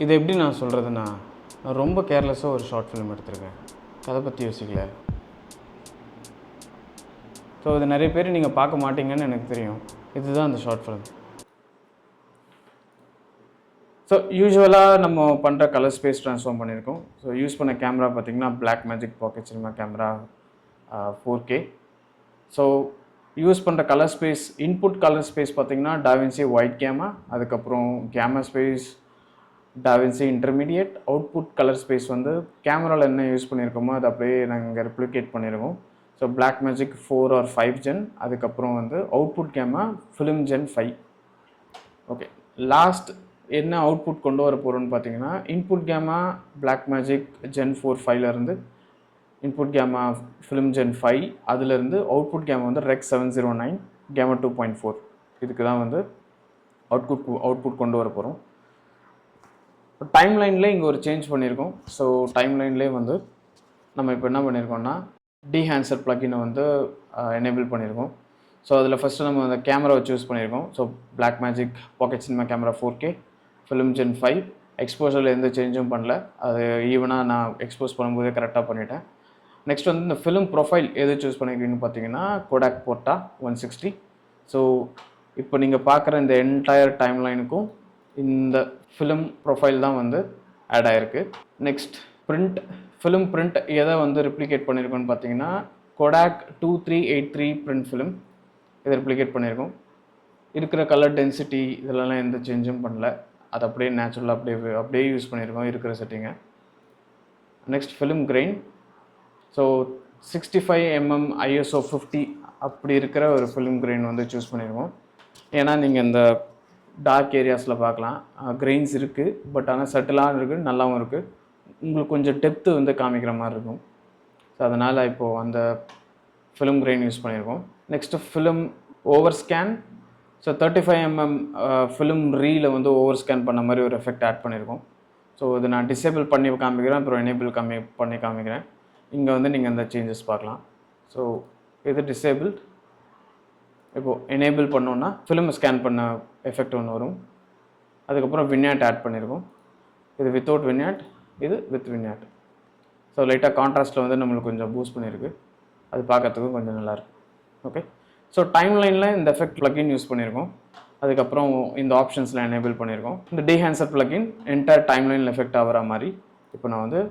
இது எப்படி நான் சொல்கிறதுன்னா, நான் ரொம்ப கேர்லெஸ்ஸாக ஒரு ஷார்ட் ஃபிலிம் எடுத்திருக்கேன். கதை பற்றி யோசிக்கல. ஸோ இது நிறைய பேர் நீங்கள் பார்க்க மாட்டீங்கன்னு எனக்கு தெரியும். இதுதான் அந்த ஷார்ட் ஃபிலிம். ஸோ யூஸ்வலாக நம்ம பண்ணுற கலர் ஸ்பேஸ் ட்ரான்ஸ்ஃபார்ம் பண்ணியிருக்கோம். ஸோ யூஸ் பண்ண கேமரா பார்த்திங்கன்னா Blackmagic pocket cinema camera 4K. So use பண்ணுற colour space input colour space பார்த்திங்கன்னா DaVinci ஒயிட் கேமா, அதுக்கப்புறம் gamma space DaVinci intermediate. Output colour space வந்து கேமராவில் என்ன யூஸ் பண்ணியிருக்கோமோ அதை அப்படியே நாங்கள் ரெப்ளிகேட் பண்ணியிருக்கோம். So Blackmagic 4 or 5 Gen. அதுக்கப்புறம் வந்து அவுட்புட் கேமா ஃபிலிம் Gen 5. ஓகே, லாஸ்ட் என்ன அவுட்புட் கொண்டு வர போகிறோன்னு பார்த்தீங்கன்னா, இன்புட் கேமா Blackmagic Gen 4 5லேருந்து இன்புட் கேமா ஃபிலிம் Gen 5, அதுலேருந்து அவுட்புட் கேமா வந்து Rec 709 கேமா 2.4. இதுக்கு தான் வந்து அவுட்புட் கொண்டு வர போகிறோம். டைம்லைனில் இங்கே ஒரு சேஞ்ச் பண்ணியிருக்கோம். ஸோ டைம்லைன்லேயே வந்து நம்ம இப்போ என்ன பண்ணியிருக்கோம்னா, டீஹான்சர் ப்ளக்கினை வந்து எனேபிள் பண்ணியிருக்கோம். ஸோ அதில் ஃபஸ்ட்டு நம்ம அந்த கேமராவை சூஸ் பண்ணியிருக்கோம். So Blackmagic pocket cinema camera 4K film Gen 5. எக்ஸ்போசரில் எந்த சேஞ்சும் பண்ணல, அது ஈவனாக நான் எக்ஸ்போஸ் பண்ணும்போதே கரெக்டாக பண்ணிட்டேன். நெக்ஸ்ட் வந்து இந்த ஃபிலிம் ப்ரொஃபைல் எது சூஸ் பண்ணியிருக்கீங்கன்னு பார்த்தீங்கன்னா Kodak Porta 160. ஸோ இப்போ நீங்கள் பார்க்குற இந்த என்டையர் டைம்லைனுக்கும் இந்த ஃபிலிம் ப்ரொஃபைல் தான் வந்து ஆட் ஆகிருக்கு. நெக்ஸ்ட் ஃபிலிம் பிரிண்ட் எதை வந்து ரெப்ளிகேட் பண்ணியிருக்கோன்னு பார்த்தீங்கன்னா Kodak 2383 பிரிண்ட் ஃபிலிம் இதை ரெப்ளிகேட் பண்ணியிருக்கோம். இருக்கிற கலர் டென்சிட்டி இதெல்லாம் எந்த சேஞ்சும் பண்ணல, அது அப்படியே நேச்சுரலாக அப்படியே யூஸ் பண்ணியிருக்கோம் இருக்கிற செட்டிங்கை. Next film grain. So 65mm ISO 50 அப்படி இருக்கிற ஒரு ஃபிலிம் கிரெயின் வந்து சூஸ் பண்ணியிருக்கோம். ஏன்னா நீங்கள் இந்த டார்க் ஏரியாஸில் பார்க்கலாம், கிரெயின்ஸ் இருக்குது, பட் ஆனால் சட்டிலாகவும் இருக்குது, நல்லாவும் இருக்குது. உங்களுக்கு கொஞ்சம் டெப்த்து வந்து காமிக்கிற மாதிரி இருக்கும். ஸோ அதனால் இப்போது அந்த ஃபிலிம் கிரெயின் யூஸ் பண்ணியிருக்கோம். Next film over scan. So 35mm film ரீல வந்து ஓவர் ஸ்கேன் பண்ண மாதிரி ஒரு எஃபெக்ட் ஆட் பண்ணியிருக்கோம். ஸோ இது நான் டிசேபிள் பண்ணி காமிக்கிறேன், அப்புறம் எனேபிள் பண்ணி காமிக்கிறேன். இங்கே வந்து நீங்கள் அந்த சேஞ்சஸ் பார்க்கலாம். ஸோ இது டிசேபிள். இப்போது எனேபிள் பண்ணோன்னா ஃபிலிம் ஸ்கேன் பண்ண எஃபெக்ட் ஒன்று வரும். அதுக்கப்புறம் வின்யாட் ஆட் பண்ணியிருக்கோம். இது வித்தவுட் வின்யாட், இது வித் வின்யாட். ஸோ லைட்டாக கான்ட்ராஸ்ட்டில் வந்து நம்மளுக்கு கொஞ்சம் பூஸ்ட் பண்ணியிருக்கு, அது பார்க்கறதுக்கும் கொஞ்சம் நல்லாயிருக்கு. ஓகே, ஸோ டைம்லைனில் இந்த எஃபெக்ட் ப்ளக்கின் யூஸ் பண்ணியிருக்கோம். அதுக்கப்புறம் இந்த ஆப்ஷன்ஸில் எனேபிள் பண்ணியிருக்கோம். இந்த டீஹான்சர் ப்ளக்கின் என்டையர் டைம்லைனில் எஃபெக்ட் ஆகிற மாதிரி இப்போ நான் வந்து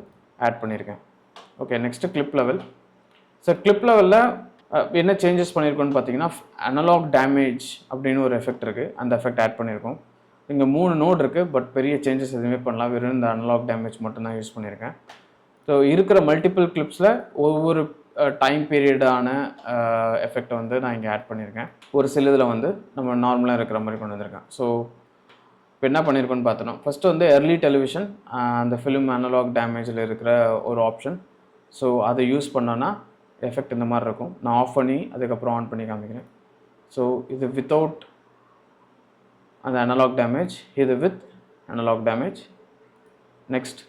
ஆட் பண்ணியிருக்கேன். Okay, next clip level. So clip லெவலில் என்ன சேஞ்சஸ் பண்ணியிருக்கோன்னு பார்த்தீங்கன்னா, அனலாக் டேமேஜ் அப்படின்னு ஒரு எஃபெக்ட் இருக்குது, அந்த எஃபெக்ட் ஆட் பண்ணியிருக்கோம். இங்கே 3 நோட் இருக்குது, பட் பெரிய சேஞ்சஸ் எதுவுமே பண்ணலாம், வெறும் இந்த அனலாக் டேமேஜ் மட்டும்தான் யூஸ் பண்ணியிருக்கேன். ஸோ இருக்கிற மல்டிபிள் கிளிப்ஸில் ஒவ்வொரு டைம் பீரியடான எஃபெக்டை வந்து நான் இங்கே ஆட் பண்ணியிருக்கேன். ஒரு சில இதில் வந்து நம்ம நார்மலாக இருக்கிற மாதிரி கொண்டு வந்திருக்கேன். ஸோ இப்போ என்ன பண்ணியிருக்கோன்னு பார்த்தோன்னா, ஃபஸ்ட்டு வந்து early டெலிவிஷன் அந்த ஃபிலிம் அனலாக் டேமேஜில் இருக்கிற ஒரு ஆப்ஷன். ஸோ அதை யூஸ் பண்ணோன்னா எஃபெக்ட் இந்த மாதிரி இருக்கும். நான் ஆஃப் பண்ணி அதுக்கப்புறம் ஆன் பண்ணி காமிக்கிறேன். ஸோ இது வித்தவுட் அந்த அனலாக் டேமேஜ், இது வித் அனலாக் டேமேஜ். நெக்ஸ்ட்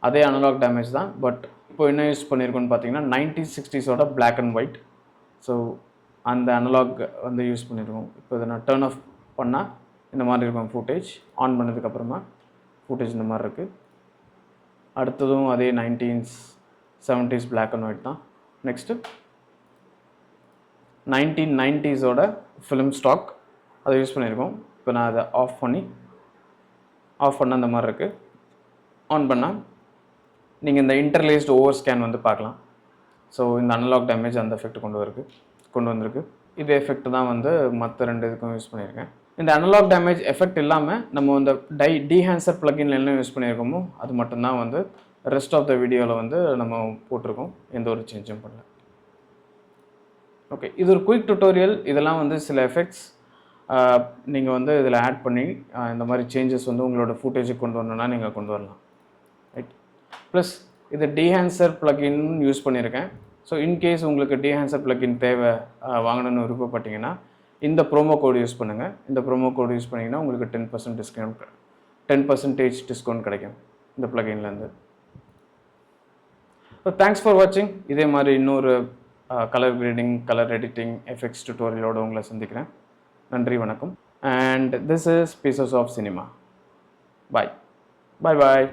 அதே அனலாக் டேமேஜ் தான், பட் இப்போ என்ன யூஸ் பண்ணியிருக்கோன்னு பார்த்தீங்கன்னா 1960s Black and White. So அந்த அனலாக் வந்து யூஸ் பண்ணியிருக்கோம். இப்போ இதை நான் டர்ன் ஆஃப் பண்ணால் இந்த மாதிரி இருக்கும் ஃபுட்டேஜ். ஆன் பண்ணதுக்கப்புறமா ஃபுட்டேஜ் இந்த மாதிரி இருக்குது. அடுத்ததும் அதே 1970s Black and White தான். நெக்ஸ்ட்டு 1990s ஃபிலிம் ஸ்டாக் அதை யூஸ் பண்ணியிருக்கோம். இப்போ நான் அதை ஆஃப் பண்ண அந்த மாதிரி இருக்குது. ஆன் பண்ணால் நீங்கள் இந்த இன்டர்லேஸ்டு ஓவர் ஸ்கேன் வந்து பார்க்கலாம். ஸோ இந்த அனலாக் டேமேஜ் அந்த எஃபெக்ட் கொண்டு வந்திருக்கு. இதே எஃபெக்ட் தான் வந்து மற்ற 2 இதுக்கும் யூஸ் பண்ணியிருக்கேன். இந்த அனலாக் டேமேஜ் எஃபெக்ட் இல்லாமல் நம்ம இந்த டீஹான்சர் ப்ளக்கின்ல என்ன யூஸ் பண்ணியிருக்கோமோ அது மட்டும்தான் வந்து ரெஸ்ட் ஆஃப் த வீடியோவில் வந்து நம்ம போட்டிருக்கோம், எந்த ஒரு சேஞ்சும் பண்ணல. ஓகே, இது ஒரு குயிக் டுட்டோரியல். இதெல்லாம் வந்து சில எஃபெக்ட்ஸ் நீங்கள் வந்து இதில் ஆட் பண்ணி இந்த மாதிரி சேஞ்சஸ் வந்து உங்களோட ஃபுட்டேஜுக்கு கொண்டு வரணுன்னா நீங்கள் கொண்டு வரலாம். ரைட், ப்ளஸ் இது டீஹான்சர் ப்ளக்கின் யூஸ் பண்ணியிருக்கேன். ஸோ இன்கேஸ் உங்களுக்கு டீஹான்சர் ப்ளக்கின் தேவை வாங்கணும்னு விருப்பப்பட்டீங்கன்னா இந்த ப்ரோமோ கோடு யூஸ் பண்ணுங்கள். இந்த ப்ரோமோ கோடு யூஸ் பண்ணிங்கன்னா உங்களுக்கு 10% டிஸ்கவுண்ட் கிடைக்கும் இந்த ப்ளக்கின்லேருந்து. ஸோ தேங்க்ஸ் ஃபார் வாட்சிங். இதே மாதிரி இன்னொரு colour grading, colour editing, effects டுட்டோரியலோடு உங்களை சந்திக்கிறேன். நன்றி, வணக்கம். And this is pieces of cinema. Bye. Bye bye.